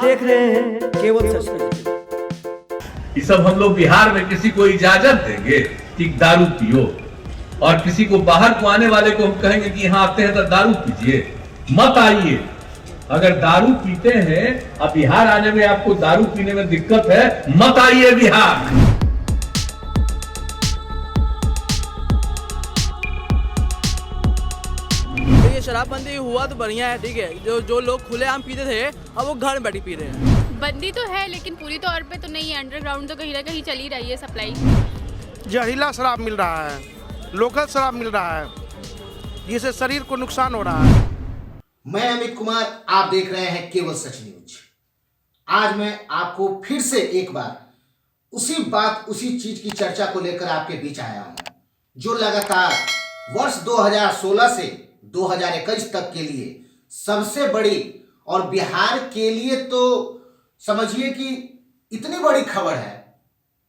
देख रहे हैं केवल सच में। ये सब हम लोग बिहार में किसी को इजाजत देंगे कि दारू पियो, और किसी को बाहर को आने वाले को हम कहेंगे कि यहाँ आते हैं तो दारू पीजिए? मत आइए। अगर दारू पीते हैं अब बिहार आने में आपको दारू पीने में दिक्कत है, मत आइए बिहार। ये शराबबंदी हुआ तो बढ़िया है, ठीक है। जो लोग खुलेआम पीते थे अब वो घर में बैठी पी रहे हैं। बंदी तो है लेकिन पूरी तौर पे तो नहीं है, अंडरग्राउंड तो कहीं ना कहीं चली रही है सप्लाई। जहरीला शराब मिल रहा है, लोकल शराब मिल रहा है, जिससे शरीर को नुकसान हो रहा है। मैं अमित कुमार, आप देख रहे हैं केवल सच न्यूज। आज मैं आपको फिर से एक बार उसी चीज की चर्चा को लेकर आपके बीच आया हूं, जो लगातार वर्ष 2016 से 2021 तक के लिए सबसे बड़ी, और बिहार के लिए तो समझिए कि इतनी बड़ी खबर है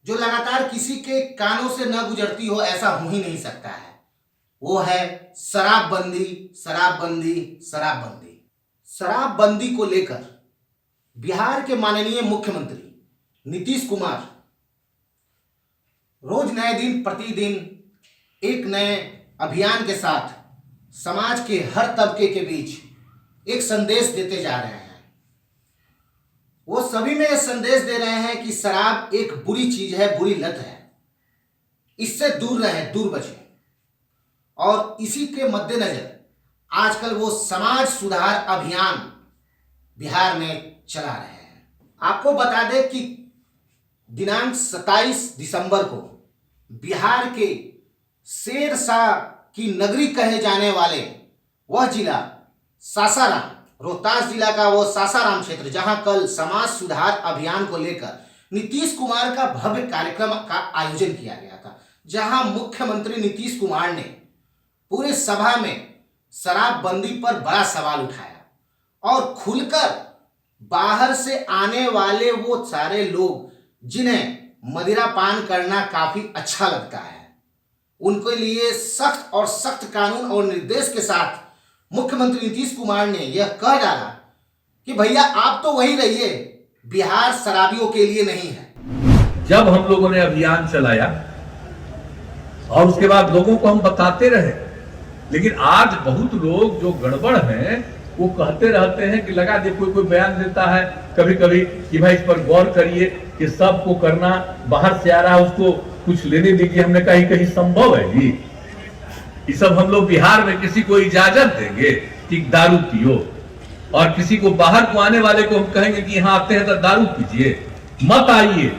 जो लगातार किसी के कानों से न गुजरती हो, ऐसा हो ही नहीं सकता है। वो है शराबबंदी, शराबबंदी, शराबबंदी। शराबबंदी को लेकर बिहार के माननीय मुख्यमंत्री नीतीश कुमार रोज नए दिन प्रतिदिन एक नए अभियान के साथ समाज के हर तबके के बीच एक संदेश देते जा रहे हैं। वो सभी में यह संदेश दे रहे हैं कि शराब एक बुरी चीज है, बुरी लत है, इससे दूर रहें, दूर बचें। और इसी के मद्देनजर आजकल वो समाज सुधार अभियान बिहार में चला रहे हैं। आपको बता दें कि दिनांक 27 दिसंबर को बिहार के शेरशाह की नगरी कहे जाने वाले वह जिला सासाराम, रोहतास जिला का वो सासाराम क्षेत्र, जहां कल समाज सुधार अभियान को लेकर नीतीश कुमार का भव्य कार्यक्रम का आयोजन किया गया था, जहां मुख्यमंत्री नीतीश कुमार ने पूरे सभा में शराबबंदी पर बड़ा सवाल उठाया और खुलकर बाहर से आने वाले वो सारे लोग जिन्हें मदिरा पान करना काफी अच्छा लगता है, उनके लिए सख्त और सख्त कानून और निर्देश के साथ मुख्यमंत्री नीतीश कुमार ने यह कह डाला कि भैया आप तो वहीं रहिए, बिहार शराबियों के लिए नहीं है। जब हम लोगों ने अभियान चलाया और उसके बाद लोगों को हम बताते रहे, लेकिन आज बहुत लोग जो गड़बड़ हैं वो कहते रहते हैं कि लगा दे, कोई बयान देता है कभी कभी कि भाई इस पर गौर करिए कि सबको करना, बाहर से आ रहा है उसको कुछ लेने दीजिए। हमने कहीं संभव है जी? ये सब हम लोग बिहार में किसी को इजाजत देंगे कि दारू पियो, और किसी को बाहर को आने वाले को हम कहेंगे कि यहाँ आते हैं तो दारू पीजिए? मत आइए।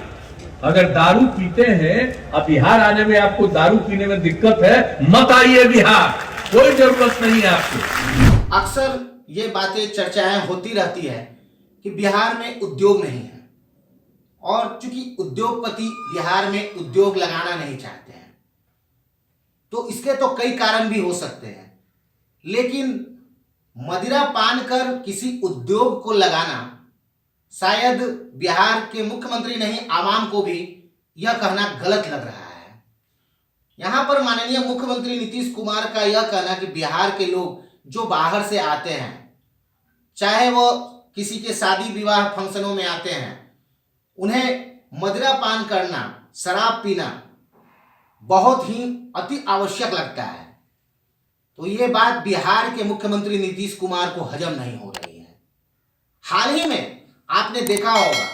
अगर दारू पीते हैं अब बिहार आने में आपको दारू पीने में दिक्कत है, मत आइए बिहार, कोई जरूरत नहीं है आपको। अक्सर ये बातें चर्चाएं होती रहती है कि बिहार में उद्योग नहीं है, और चूंकि उद्योगपति बिहार में उद्योग लगाना नहीं चाहते हैं, तो इसके तो कई कारण भी हो सकते हैं, लेकिन मदिरा पान कर किसी उद्योग को लगाना शायद बिहार के मुख्यमंत्री नहीं, आवाम को भी यह कहना गलत लग रहा है। यहां पर माननीय मुख्यमंत्री नीतीश कुमार का यह कहना कि बिहार के लोग जो बाहर से आते हैं, चाहे वो किसी के शादी विवाह फंक्शनों में आते हैं, उन्हें मदिरा पान करना, शराब पीना बहुत ही अति आवश्यक लगता है। तो ये बात बिहार के मुख्यमंत्री नीतीश कुमार को हजम नहीं हो रही है। हाल ही में आपने देखा होगा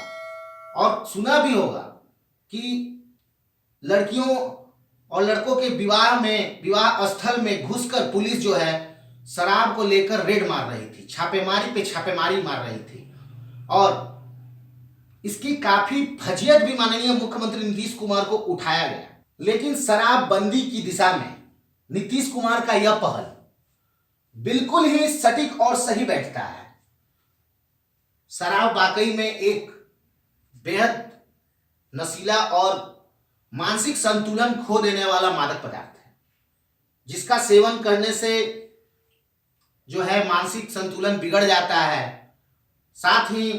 और सुना भी होगा कि लड़कियों और लड़कों के विवाह स्थल में घुसकर पुलिस जो है शराब को लेकर रेड मार रही थी, छापेमारी पे छापेमारी मार रही थी, और इसकी काफी फजीयत भी माननीय मुख्यमंत्री नीतीश कुमार को उठाया गया। लेकिन शराबबंदी की दिशा में नीतीश कुमार का यह पहल बिल्कुल ही सटीक और सही बैठता है। शराब वाकई में एक बेहद नशीला और मानसिक संतुलन खो देने वाला मादक पदार्थ है, जिसका सेवन करने से जो है मानसिक संतुलन बिगड़ जाता है, साथ ही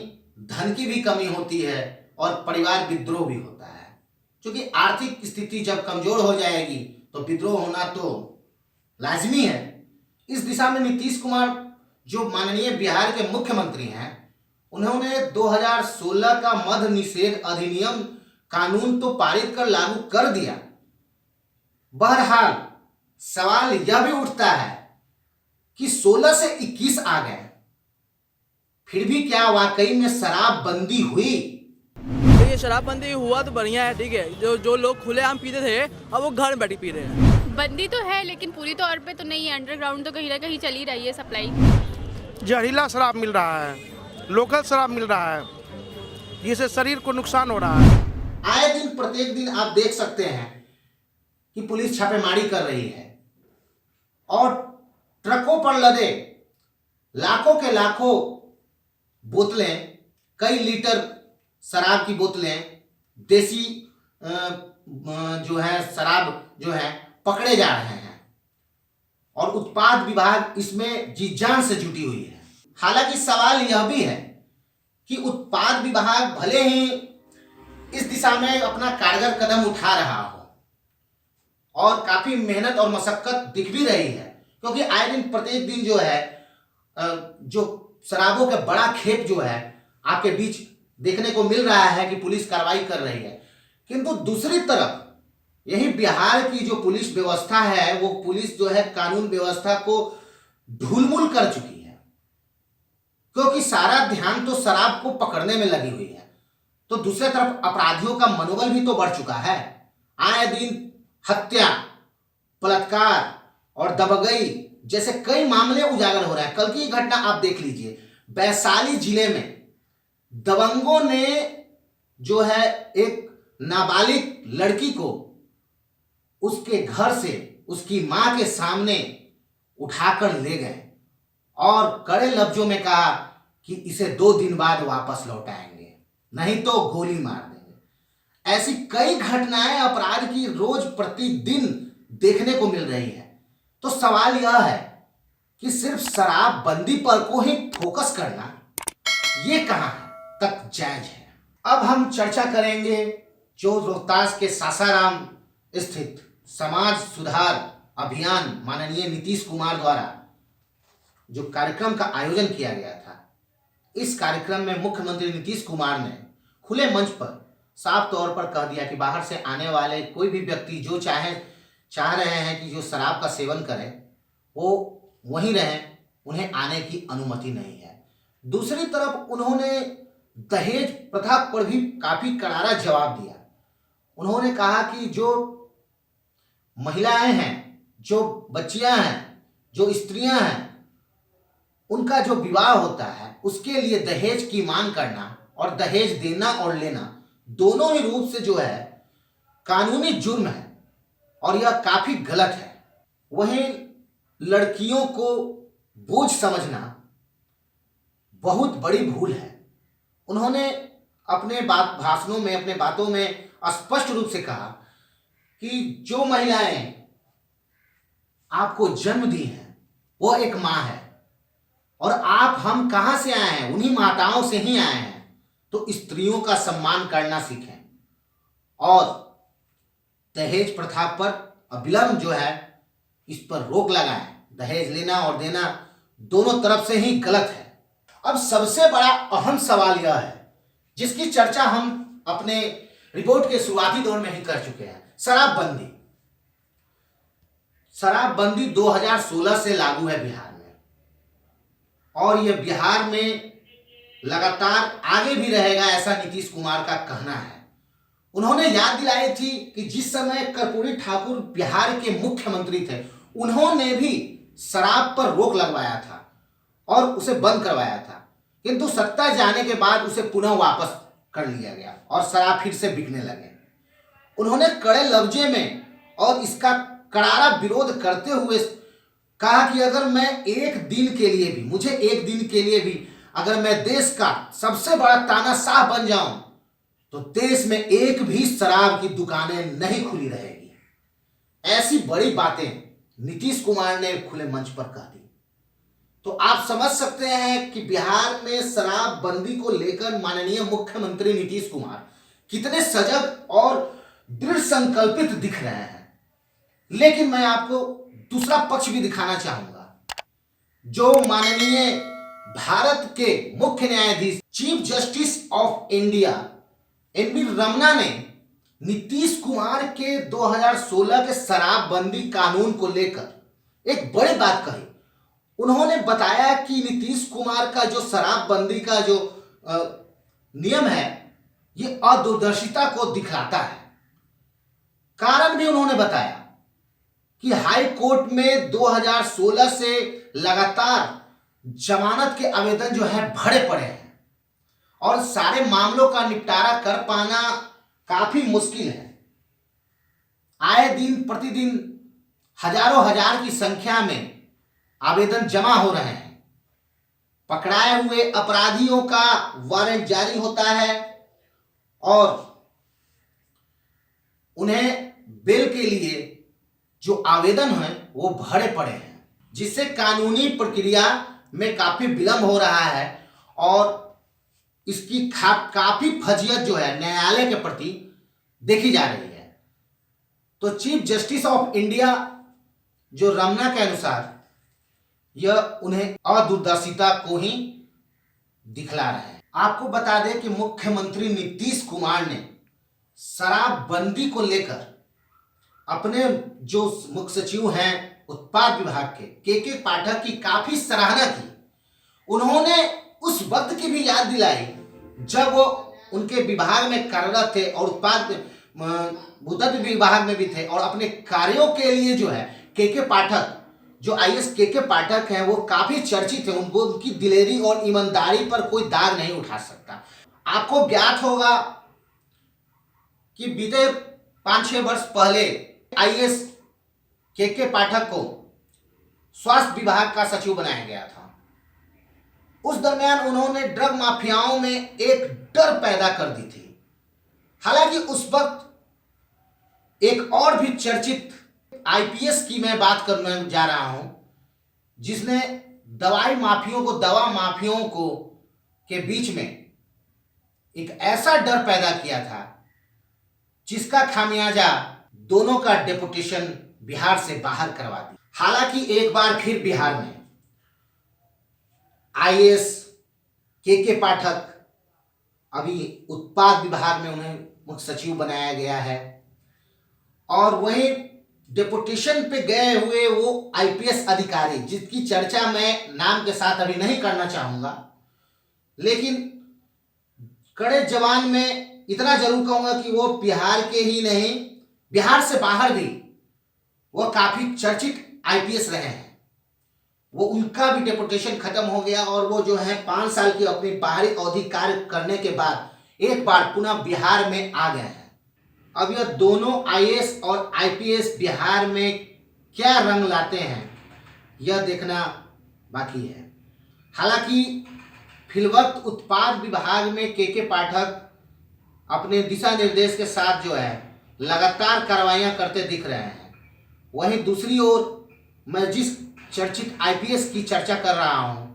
धन की भी कमी होती है और परिवार विद्रोह भी होता है। क्योंकि आर्थिक स्थिति जब कमजोर हो जाएगी तो विद्रोह होना तो लाजमी है। इस दिशा में नीतीश कुमार जो माननीय बिहार के मुख्यमंत्री हैं, उन्होंने 2016 का मद्य निषेध अधिनियम कानून तो पारित कर लागू कर दिया। बहरहाल सवाल यह भी उठता है कि 16 से 21 आ गए, फिर भी क्या वाकई में शराबबंदी हुई? तो ये शराबबंदी हुआ तो बढ़िया है, ठीक है। जो जो लोग खुलेआम पीते थे अब वो घर में बैठी पी रहे हैं। बंदी तो है लेकिन पूरी तौर पे तो नहीं है, अंडरग्राउंड तो कहीं ना कहीं चल ही रही है सप्लाई। जहरीला शराब मिल रहा है, लोकल शराब मिल रहा है, जिससे शरीर को नुकसान हो रहा है। आए दिन प्रत्येक दिन आप देख सकते हैं कि पुलिस छापेमारी कर रही है और ट्रकों पर लदे लाखों के लाखों बोतलें, कई लीटर शराब की बोतलें, देसी जो है शराब जो है पकड़े जा रहे हैं और उत्पाद विभाग इसमें जी जान से जुटी हुई है। हालांकि सवाल यह भी है कि उत्पाद विभाग भले ही इस दिशा में अपना कारगर कदम उठा रहा हो और काफी मेहनत और मशक्कत दिख भी रही है, क्योंकि आए दिन प्रत्येक दिन जो है जो शराबों का बड़ा खेप जो है आपके बीच देखने को मिल रहा है कि पुलिस कार्रवाई कर रही है। किंतु दूसरी तरफ यही बिहार की जो पुलिस व्यवस्था है, वो पुलिस जो है कानून व्यवस्था को ढूलमुल कर चुकी है, क्योंकि सारा ध्यान तो शराब को पकड़ने में लगी हुई है। तो दूसरी तरफ अपराधियों का मनोबल भी तो बढ़ चुका है। आए दिन हत्या, बलात्कार और दबंगई जैसे कई मामले उजागर हो रहे हैं। कल की घटना आप देख लीजिए, वैशाली जिले में दबंगों ने जो है एक नाबालिग लड़की को उसके घर से उसकी मां के सामने उठाकर ले गए और कड़े लफ्जों में कहा कि इसे 2 दिन बाद वापस लौटाएंगे, नहीं तो गोली मार देंगे। ऐसी कई घटनाएं अपराध की रोज प्रतिदिन देखने को मिल रही है। तो सवाल यह है कि सिर्फ शराबबंदी पर को ही फोकस करना ये कहां तक जायज है। अब हम चर्चा करेंगे जो रोहतास के सासाराम स्थित समाज सुधार अभियान माननीय नीतीश कुमार द्वारा जो कार्यक्रम का आयोजन किया गया था। इस कार्यक्रम में मुख्यमंत्री नीतीश कुमार ने खुले मंच पर साफ तौर पर कह दिया कि बाहर से आने वाले कोई भी व्यक्ति जो चाह रहे हैं कि जो शराब का सेवन करें वो वहीं रहें, उन्हें आने की अनुमति नहीं है। दूसरी तरफ उन्होंने दहेज प्रथा पर भी काफी करारा जवाब दिया। उन्होंने कहा कि जो महिलाएं हैं, जो बच्चियां हैं, जो स्त्रियां हैं, उनका जो विवाह होता है उसके लिए दहेज की मांग करना और दहेज देना और लेना दोनों ही रूप से जो है कानूनी जुर्म है और यह काफी गलत है। वहीं लड़कियों को बोझ समझना बहुत बड़ी भूल है। उन्होंने अपने भाषणों में, अपने बातों में स्पष्ट रूप से कहा कि जो महिलाएं आपको जन्म दी हैं वो एक मां है और हम कहां से आए हैं, उन्हीं माताओं से ही आए हैं। तो स्त्रियों का सम्मान करना सीखें और दहेज प्रथा पर अविलंब जो है इस पर रोक लगाएं। दहेज लेना और देना दोनों तरफ से ही गलत है। अब सबसे बड़ा अहम सवाल यह है जिसकी चर्चा हम अपने रिपोर्ट के शुरुआती दौर में ही कर चुके हैं, शराबबंदी। शराबबंदी 2016 से लागू है बिहार में और यह बिहार में लगातार आगे भी रहेगा, ऐसा नीतीश कुमार का कहना है। उन्होंने याद दिलाई थी कि जिस समय कर्पूरी ठाकुर बिहार के मुख्यमंत्री थे उन्होंने भी शराब पर रोक लगवाया था और उसे बंद करवाया था, किंतु सत्ता जाने के बाद उसे पुनः वापस कर लिया गया और शराब फिर से बिकने लगे। उन्होंने कड़े लफ्जे में और इसका करारा विरोध करते हुए कहा कि अगर मैं एक दिन के लिए भी, मुझे एक दिन के लिए भी अगर मैं देश का सबसे बड़ा तानाशाह बन जाऊं तो देश में एक भी शराब की दुकानें नहीं खुली रहेगी। ऐसी बड़ी बातें नीतीश कुमार ने खुले मंच पर कह दी। तो आप समझ सकते हैं कि बिहार में शराबबंदी को लेकर माननीय मुख्यमंत्री नीतीश कुमार कितने सजग और दृढ़ संकल्पित दिख रहे हैं। लेकिन मैं आपको दूसरा पक्ष भी दिखाना चाहूंगा। जो माननीय भारत के मुख्य न्यायाधीश chief justice of India N V. Ramana ने नीतीश कुमार के 2016 के शराबबंदी कानून को लेकर एक बड़ी बात कही। उन्होंने बताया कि नीतीश कुमार का जो शराबबंदी का जो नियम है ये अदूरदर्शिता को दिखलाता है। कारण भी उन्होंने बताया कि हाई कोर्ट में 2016 से लगातार जमानत के आवेदन जो है भरे पड़े हैं और सारे मामलों का निपटारा कर पाना काफी मुश्किल है। आए दिन प्रतिदिन हजारों हजार की संख्या में आवेदन जमा हो रहे हैं। पकड़ाए हुए अपराधियों का वारंट जारी होता है और उन्हें बेल के लिए जो आवेदन है वो भरे पड़े हैं, जिससे कानूनी प्रक्रिया में काफी विलंब हो रहा है और इसकी काफी फजियत जो है न्यायालय के प्रति देखी जा रही है। तो चीफ जस्टिस ऑफ इंडिया जो रमन्ना के अनुसार यह उन्हें अदूरदर्शिता को ही दिखला रहा है। आपको बता दें कि मुख्यमंत्री नीतीश कुमार ने शराबबंदी को लेकर अपने जो मुख्य सचिव हैं उत्पाद विभाग के पाठक की काफी सराहना की। उन्होंने उस वक्त की भी याद दिलाई जब वो उनके विभाग में कार्यरत थे और उत्पाद भूतत्व विभाग में भी थे और अपने कार्यों के लिए जो है के पाठक जो आईएएस के पाठक हैं वो काफी चर्चित थे। उनको उनकी दिलेरी और ईमानदारी पर कोई दाग नहीं उठा सकता। आपको ज्ञात होगा कि बीते 5-6 वर्ष पहले आईएएस के पाठक को स्वास्थ्य विभाग का सचिव बनाया गया था। उस दरमियान उन्होंने ड्रग माफियाओं में एक डर पैदा कर दी थी। हालांकि उस वक्त एक और भी चर्चित आईपीएस की मैं बात करने जा रहा हूं, जिसने दवा माफियों को के बीच में एक ऐसा डर पैदा किया था जिसका खामियाजा दोनों का डेपुटेशन बिहार से बाहर करवा दी। हालांकि एक बार फिर बिहार में आईएएस के पाठक अभी उत्पाद विभाग में उन्हें मुख्य सचिव बनाया गया है और वहीं डेपुटेशन पे गए हुए वो आईपीएस अधिकारी जिसकी चर्चा मैं नाम के साथ अभी नहीं करना चाहूंगा, लेकिन कड़े जवान में इतना जरूर कहूंगा कि वो बिहार के ही नहीं बिहार से बाहर भी वो काफी चर्चित आईपीएस रहे हैं। वो उनका भी डेपुटेशन खत्म हो गया और वो जो है 5 साल की अपनी बाहरी अवधि कार्य करने के बाद एक बार पुनः बिहार में आ गए हैं। अब यह दोनों आईएएस और आईपीएस बिहार में क्या रंग लाते हैं यह देखना बाकी है। हालांकि फिलवक्त उत्पाद विभाग में के पाठक अपने दिशा निर्देश के साथ जो है लगातार कार्रवाइयां करते दिख रहे हैं। वहीं दूसरी ओर मैं जिस चर्चित आईपीएस की चर्चा कर रहा हूं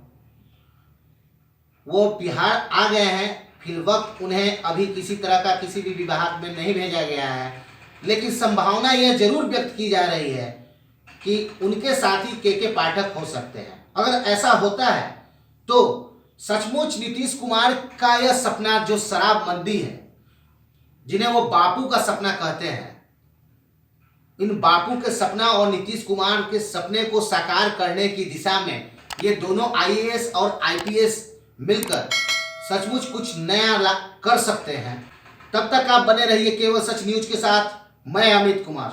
वो बिहार आ गए हैं। फिलवक्त उन्हें अभी किसी तरह का किसी भी विभाग में नहीं भेजा गया है, लेकिन संभावना यह जरूर व्यक्त की जा रही है कि उनके साथी के पाठक हो सकते हैं। अगर ऐसा होता है तो सचमुच नीतीश कुमार का यह सपना जो शराबबंदी है, जिन्हें वो बापू का सपना कहते हैं, इन बापू के सपना और नीतीश कुमार के सपने को साकार करने की दिशा में ये दोनों आईएएस और आईपीएस मिलकर सचमुच कुछ नया कर सकते हैं। तब तक आप बने रहिए केवल सच न्यूज के साथ। मैं अमित कुमार।